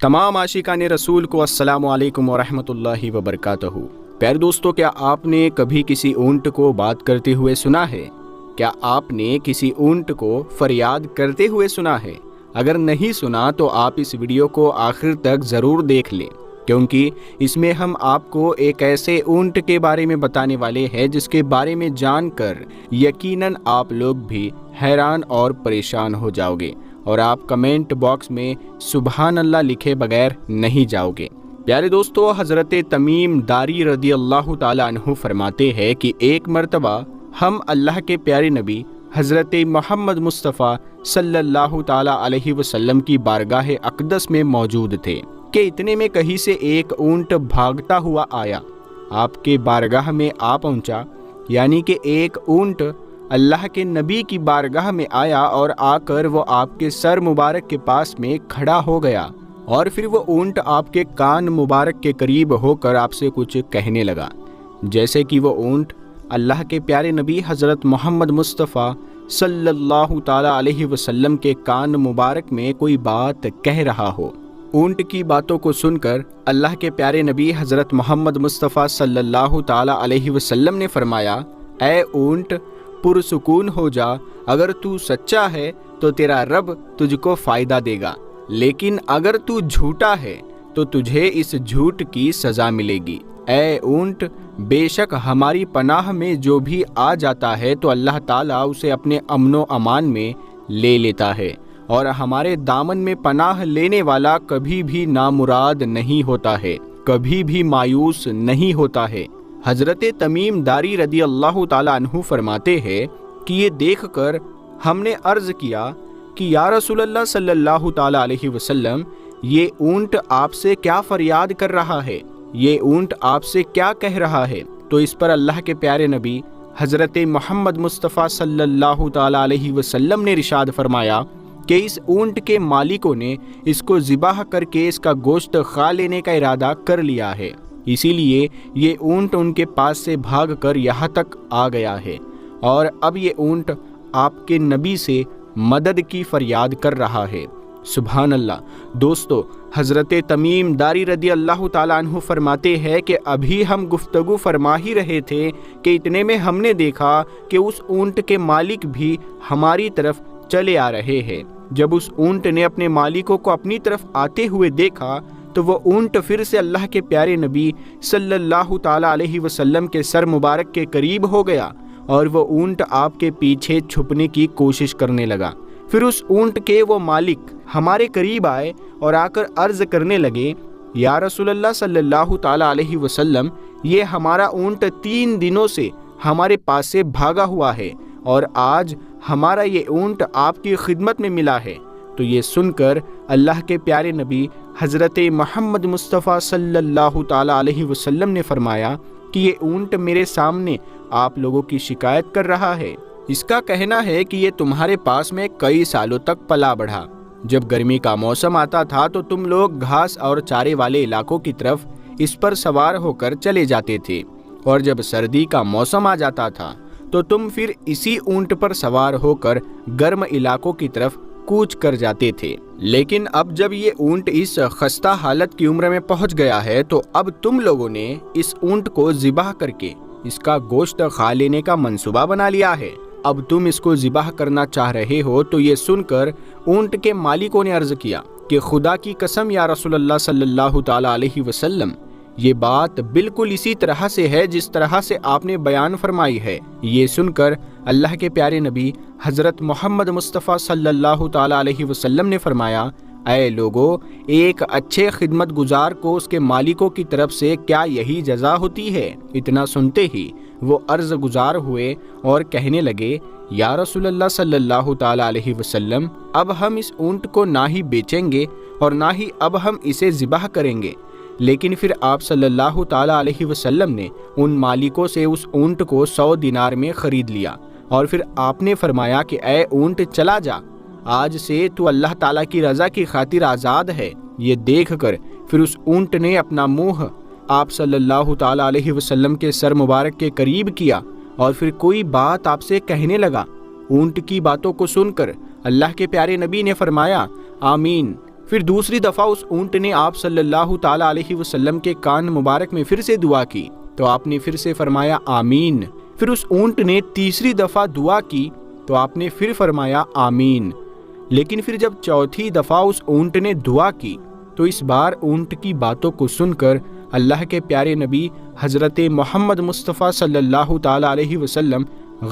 تمام عاشقان رسول کو السلام علیکم ورحمۃ وبرکاتہ۔ پیارے دوستو، کیا آپ نے کبھی کسی اونٹ کو بات کرتے ہوئے سنا ہے؟ کیا آپ نے کسی اونٹ کو فریاد کرتے ہوئے سنا ہے؟ اگر نہیں سنا تو آپ اس ویڈیو کو آخر تک ضرور دیکھ لیں، کیونکہ اس میں ہم آپ کو ایک ایسے اونٹ کے بارے میں بتانے والے ہیں جس کے بارے میں جان کر یقیناً آپ لوگ بھی حیران اور پریشان ہو جاؤ گے، اور آپ کمنٹ باکس میں سبحان اللہ لکھے بغیر نہیں جاؤ گے۔ پیارے دوستو، حضرت تمیم داری رضی اللہ تعالیٰ عنہ فرماتے ہیں کہ ایک مرتبہ ہم اللہ کے پیارے نبی حضرت محمد مصطفیٰ صلی اللہ تعالیٰ علیہ وسلم کی بارگاہ اقدس میں موجود تھے کہ اتنے میں کہیں سے ایک اونٹ بھاگتا ہوا آیا، آپ کے بارگاہ میں آ پہنچا، یعنی کہ ایک اونٹ اللہ کے نبی کی بارگاہ میں آیا اور آ کر وہ آپ کے سر مبارک کے پاس میں کھڑا ہو گیا، اور پھر وہ اونٹ آپ کے کان مبارک کے قریب ہو کر آپ سے کچھ کہنے لگا، جیسے کہ وہ اونٹ اللہ کے پیارے نبی حضرت محمد مصطفیٰ صلی اللہ تعالیٰ علیہ وسلم کے کان مبارک میں کوئی بات کہہ رہا ہو۔ اونٹ کی باتوں کو سن کر اللہ کے پیارے نبی حضرت محمد مصطفیٰ صلی اللہ تعالیٰ علیہ وسلم نے فرمایا، اے اونٹ پرسکون ہو جا، اگر تو سچا ہے تو تیرا رب تجھ کو فائدہ دے گا، لیکن اگر تو جھوٹا ہے تو تجھے اس جھوٹ کی سزا ملے گی۔ اے اونٹ، بے شک ہماری پناہ میں جو بھی آ جاتا ہے تو اللہ تعالیٰ اسے اپنے امن و امان میں لے لیتا ہے، اور ہمارے دامن میں پناہ لینے والا کبھی بھی نامراد نہیں ہوتا ہے، کبھی بھی مایوس نہیں ہوتا ہے۔ حضرت تمیم داری رضی اللہ تعالیٰ عنہ فرماتے ہیں کہ یہ دیکھ کر ہم نے عرض کیا کہ یا رسول اللہ صلی اللہ تعالیٰ علیہ وسلم، یہ اونٹ آپ سے کیا فریاد کر رہا ہے؟ یہ اونٹ آپ سے کیا کہہ رہا ہے؟ تو اس پر اللہ کے پیارے نبی حضرت محمد مصطفیٰ صلی اللہ تعالیٰ علیہ وسلم نے ارشاد فرمایا کہ اس اونٹ کے مالکوں نے اس کو ذبح کر کے اس کا گوشت کھا لینے کا ارادہ کر لیا ہے، اسی لیے یہ اونٹ ان کے پاس سے بھاگ کر یہاں تک آ گیا ہے، اور اب یہ اونٹ آپ کے نبی سے مدد کی فریاد کر رہا ہے۔ سبحان اللہ۔ دوستو، حضرت تمیم داری رضی اللہ تعالیٰ عنہ فرماتے ہیں کہ ابھی ہم گفتگو فرما ہی رہے تھے کہ اتنے میں ہم نے دیکھا کہ اس اونٹ کے مالک بھی ہماری طرف چلے آ رہے ہیں۔ جب اس اونٹ نے اپنے مالکوں کو اپنی طرف آتے ہوئے دیکھا تو وہ اونٹ پھر سے اللہ کے پیارے نبی صلی اللہ تعالیٰ علیہ وسلم کے سر مبارک کے قریب ہو گیا، اور وہ اونٹ آپ کے پیچھے چھپنے کی کوشش کرنے لگا۔ پھر اس اونٹ کے وہ مالک ہمارے قریب آئے اور آ کر عرض کرنے لگے، یا رسول اللہ صلی اللہ تعالیٰ علیہ وسلم، یہ ہمارا اونٹ 3 دنوں سے ہمارے پاس سے بھاگا ہوا ہے، اور آج ہمارا یہ اونٹ آپ کی خدمت میں ملا ہے۔ تو یہ سن کر اللہ کے پیارے نبی حضرت محمد مصطفیٰ صلی اللہ تعالیٰ علیہ وسلم نے فرمایا کہ یہ اونٹ میرے سامنے آپ لوگوں کی شکایت کر رہا ہے۔ اس کا کہنا ہے کہ یہ تمہارے پاس میں کئی سالوں تک پلا بڑھا۔ جب گرمی کا موسم آتا تھا تو تم لوگ گھاس اور چارے والے علاقوں کی طرف اس پر سوار ہو کر چلے جاتے تھے، اور جب سردی کا موسم آ جاتا تھا تو تم پھر اسی اونٹ پر سوار ہو کر گرم علاقوں کی طرف کوچ کر جاتے تھے۔ لیکن اب جب یہ اونٹ اس خستہ حالت کی عمر میں پہنچ گیا ہے تو اب تم لوگوں نے اس اونٹ کو ذبح کر کے اس کا گوشت کھا لینے کا منصوبہ بنا لیا ہے۔ اب تم اس کو ذبح کرنا چاہ رہے ہو۔ تو یہ سن کر اونٹ کے مالکوں نے عرض کیا کہ خدا کی قسم یا رسول اللہ صلی اللہ تعالیٰ علیہ وسلم، یہ بات بالکل اسی طرح سے ہے جس طرح سے آپ نے بیان فرمائی ہے۔ یہ سن کر اللہ کے پیارے نبی حضرت محمد مصطفیٰ صلی اللہ تعالیٰ علیہ وسلم نے فرمایا، اے لوگو، ایک اچھے خدمت گزار کو اس کے مالکوں کی طرف سے کیا یہی جزا ہوتی ہے؟ اتنا سنتے ہی وہ عرض گزار ہوئے اور کہنے لگے، یا رسول اللہ صلی اللہ تعالیٰ علیہ وسلم، اب ہم اس اونٹ کو نہ ہی بیچیں گے اور نہ ہی اب ہم اسے ذبح کریں گے۔ لیکن پھر آپ صلی اللہ تعالیٰ علیہ وسلم نے ان مالکوں سے اس اونٹ کو 100 دینار میں خرید لیا، اور پھر آپ نے فرمایا کہ اے اونٹ چلا جا، آج سے تو اللہ تعالیٰ کی رضا کی خاطر آزاد ہے۔ یہ دیکھ کر پھر اس اونٹ نے اپنا منہ آپ صلی اللہ تعالیٰ علیہ وسلم کے سر مبارک کے قریب کیا اور پھر کوئی بات آپ سے کہنے لگا۔ اونٹ کی باتوں کو سن کر اللہ کے پیارے نبی نے فرمایا آمین۔ پھر دوسری دفعہ اس اونٹ نے آپ صلی اللہ تعالیٰ علیہ وسلم کے کان مبارک میں پھر سے دعا کی تو آپ نے پھر سے فرمایا آمین۔ پھر اس اونٹ نے تیسری دفعہ دعا کی تو آپ نے پھر فرمایا آمین۔ لیکن پھر جب چوتھی دفعہ اس اونٹ نے دعا کی تو اس بار اونٹ کی باتوں کو سن کر اللہ کے پیارے نبی حضرت محمد مصطفیٰ صلی اللہ تعالیٰ علیہ وسلم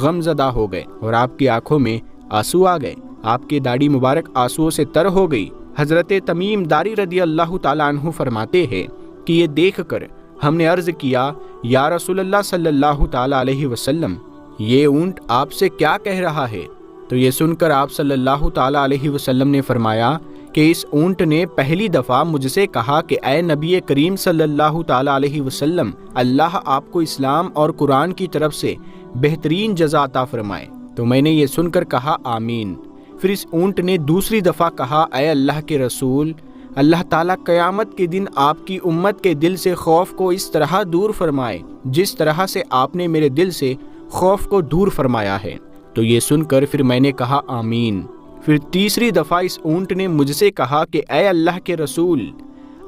غم زدہ ہو گئے اور آپ کی آنکھوں میں آنسو آ گئے، آپ کی داڑھی مبارک آنسوؤں سے تر ہو گئی۔ حضرت تمیم داری رضی اللہ تعالیٰ عنہ فرماتے ہیں کہ یہ دیکھ کر ہم نے عرض کیا یا رسول اللہ صلی اللہ تعالیٰ علیہ وسلم، یہ اونٹ آپ سے کیا کہہ رہا ہے؟ تو یہ سن کر آپ صلی اللہ تعالیٰ علیہ وسلم نے فرمایا کہ اس اونٹ نے پہلی دفعہ مجھ سے کہا کہ اے نبی کریم صلی اللہ تعالیٰ علیہ وسلم، اللہ آپ کو اسلام اور قرآن کی طرف سے بہترین جزا عطا فرمائے، تو میں نے یہ سن کر کہا آمین۔ پھر اس اونٹ نے دوسری دفعہ کہا اے اللہ کے رسول، اللہ تعالیٰ قیامت کے دن آپ کی امت کے دل سے خوف کو اس طرح دور فرمائے جس طرح سے آپ نے میرے دل سے خوف کو دور فرمایا ہے، تو یہ سن کر پھر میں نے کہا آمین۔ پھر تیسری دفعہ اس اونٹ نے مجھ سے کہا کہ اے اللہ کے رسول،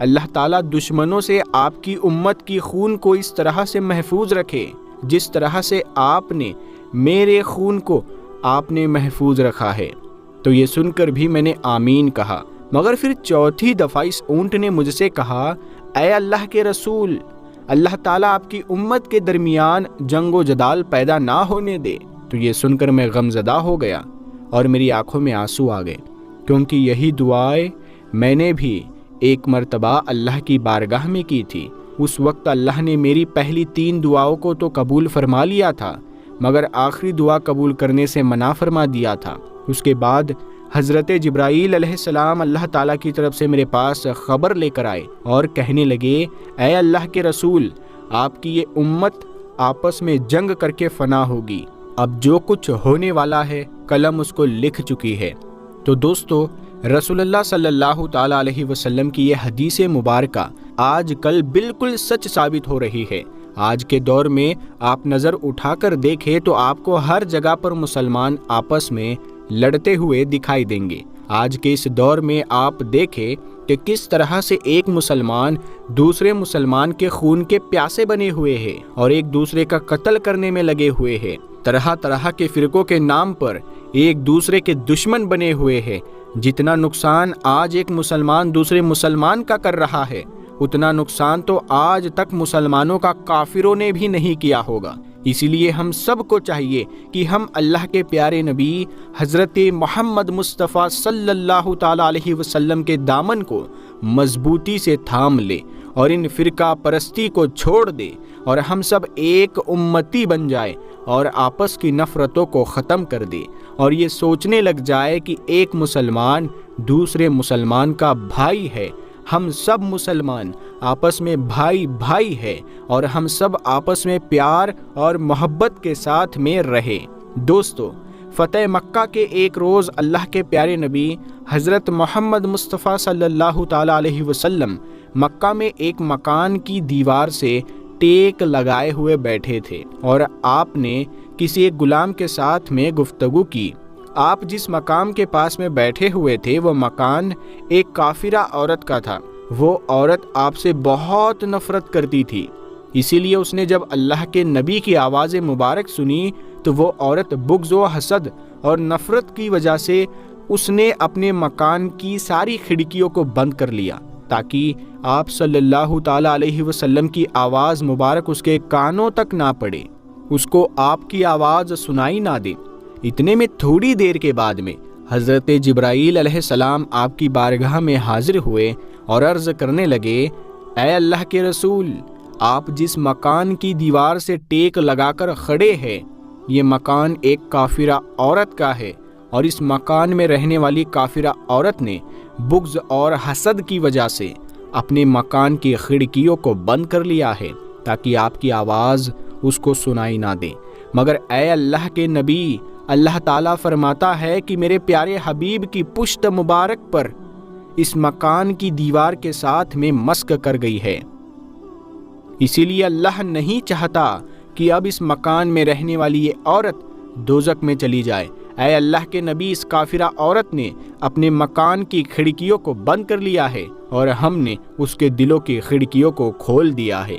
اللہ تعالیٰ دشمنوں سے آپ کی امت کی خون کو اس طرح سے محفوظ رکھے جس طرح سے آپ نے میرے خون کو آپ نے محفوظ رکھا ہے، تو یہ سن کر بھی میں نے آمین کہا۔ مگر پھر چوتھی دفعہ اس اونٹ نے مجھ سے کہا اے اللہ کے رسول، اللہ تعالیٰ آپ کی امت کے درمیان جنگ و جدال پیدا نہ ہونے دے، تو یہ سن کر میں غم زدہ ہو گیا اور میری آنکھوں میں آنسو آ گئے، کیونکہ یہی دعائیں میں نے بھی ایک مرتبہ اللہ کی بارگاہ میں کی تھی۔ اس وقت اللہ نے میری پہلی 3 دعاؤں کو تو قبول فرما لیا تھا، مگر آخری دعا قبول کرنے سے منع فرما دیا تھا۔ اس کے بعد حضرت جبرائیل علیہ السلام اللہ تعالیٰ کی طرف سے میرے پاس خبر لے کر آئے اور کہنے لگے اے اللہ کے رسول، آپ کی یہ امت آپس میں جنگ کر کے فنا ہوگی، اب جو کچھ ہونے والا ہے قلم اس کو لکھ چکی ہے۔ تو دوستو، رسول اللہ صلی اللہ تعالیٰ علیہ وسلم کی یہ حدیث مبارکہ آج کل بالکل سچ ثابت ہو رہی ہے۔ آج کے دور میں آپ نظر اٹھا کر دیکھیں تو آپ کو ہر جگہ پر مسلمان آپس میں لڑتے ہوئے دکھائی دیں گے۔ آج کے اس دور میں آپ دیکھیں کہ کس طرح سے ایک مسلمان دوسرے مسلمان کے خون کے پیاسے بنے ہوئے ہیں اور ایک دوسرے کا قتل کرنے میں لگے ہوئے ہیں، طرح طرح کے فرقوں کے نام پر ایک دوسرے کے دشمن بنے ہوئے ہیں۔ جتنا نقصان آج ایک مسلمان دوسرے مسلمان کا کر رہا ہے، اتنا نقصان تو آج تک مسلمانوں کا کافروں نے بھی نہیں کیا ہوگا۔ اسی لیے ہم سب کو چاہیے کہ ہم اللہ کے پیارے نبی حضرت محمد مصطفیٰ صلی اللہ تعالیٰ علیہ وسلم کے دامن کو مضبوطی سے تھام لے اور ان فرقہ پرستی کو چھوڑ دے اور ہم سب ایک امتی بن جائے اور آپس کی نفرتوں کو ختم کر دے اور یہ سوچنے لگ جائے کہ ایک مسلمان دوسرے مسلمان کا بھائی ہے، ہم سب مسلمان آپس میں بھائی بھائی ہے اور ہم سب آپس میں پیار اور محبت کے ساتھ میں رہے۔ دوستو، فتح مکہ کے ایک روز اللہ کے پیارے نبی حضرت محمد مصطفیٰ صلی اللہ تعالیٰ علیہ وسلم مکہ میں ایک مکان کی دیوار سے ٹیک لگائے ہوئے بیٹھے تھے اور آپ نے کسی ایک غلام کے ساتھ میں گفتگو کی۔ آپ جس مقام کے پاس میں بیٹھے ہوئے تھے وہ مکان ایک کافرہ عورت کا تھا۔ وہ عورت آپ سے بہت نفرت کرتی تھی، اسی لیے اس نے جب اللہ کے نبی کی آواز مبارک سنی تو وہ عورت بغض و حسد اور نفرت کی وجہ سے اس نے اپنے مکان کی ساری کھڑکیوں کو بند کر لیا تاکہ آپ صلی اللہ تعالیٰ علیہ وسلم کی آواز مبارک اس کے کانوں تک نہ پڑے، اس کو آپ کی آواز سنائی نہ دے۔ اتنے میں تھوڑی دیر کے بعد میں حضرت جبرائیل علیہ السلام آپ کی بارگاہ میں حاضر ہوئے اور عرض کرنے لگے اے اللہ کے رسول، آپ جس مکان کی دیوار سے ٹیک لگا کر کھڑے ہیں یہ مکان ایک کافرہ عورت کا ہے اور اس مکان میں رہنے والی کافرہ عورت نے بغض اور حسد کی وجہ سے اپنے مکان کی کھڑکیوں کو بند کر لیا ہے تاکہ آپ کی آواز اس کو سنائی نہ دے۔ مگر اے اللہ کے نبی، اللہ تعالیٰ فرماتا ہے کہ میرے پیارے حبیب کی پشت مبارک پر اس مکان کی دیوار کے ساتھ میں مسک کر گئی ہے، اسی لیے اللہ نہیں چاہتا کہ اب اس مکان میں رہنے والی یہ عورت دوزخ میں چلی جائے۔ اے اللہ کے نبی، اس کافرہ عورت نے اپنے مکان کی کھڑکیوں کو بند کر لیا ہے اور ہم نے اس کے دلوں کی کھڑکیوں کو کھول دیا ہے۔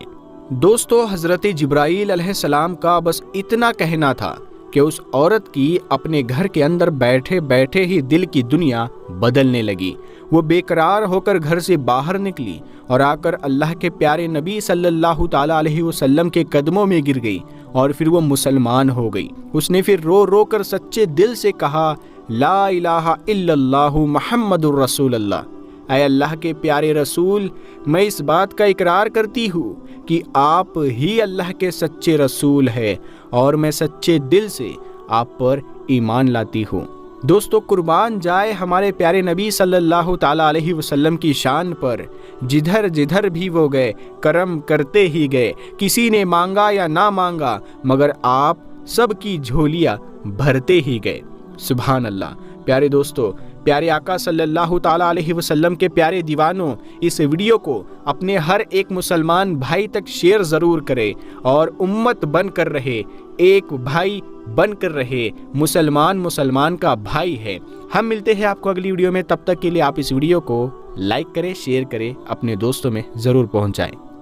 دوستو، حضرت جبرائیل علیہ السلام کا بس اتنا کہنا تھا کہ اس عورت کی اپنے گھر کے اندر بیٹھے بیٹھے ہی دل کی دنیا بدلنے لگی۔ وہ بے قرار ہو کر گھر سے باہر نکلی اور آ کر اللہ کے پیارے نبی صلی اللہ تعالیٰ علیہ وسلم کے قدموں میں گر گئی اور پھر وہ مسلمان ہو گئی۔ اس نے پھر رو رو کر سچے دل سے کہا، لا الہ الا اللہ محمد الرسول اللہ۔ اے اللہ کے پیارے رسول، میں اس بات کا اقرار کرتی ہوں کہ آپ ہی اللہ کے سچے رسول ہیں اور میں سچے دل سے آپ پر ایمان لاتی ہوں۔ دوستو، قربان جائے ہمارے پیارے نبی صلی اللہ تعالیٰ علیہ وسلم کی شان پر، جدھر جدھر بھی وہ گئے کرم کرتے ہی گئے۔ کسی نے مانگا یا نہ مانگا مگر آپ سب کی جھولیاں بھرتے ہی گئے۔ سبحان اللہ۔ پیارے دوستو، پیارے آقا صلی اللہ تعالیٰ علیہ وسلم کے پیارے دیوانوں، اس ویڈیو کو اپنے ہر ایک مسلمان بھائی تک شیئر ضرور کرے اور امت بن کر رہے، ایک بھائی بن کر رہے۔ مسلمان کا بھائی ہے۔ ہم ملتے ہیں آپ کو اگلی ویڈیو میں، تب تک کے لیے آپ اس ویڈیو کو لائک کریں، شیئر کریں، اپنے دوستوں میں ضرور پہنچائیں۔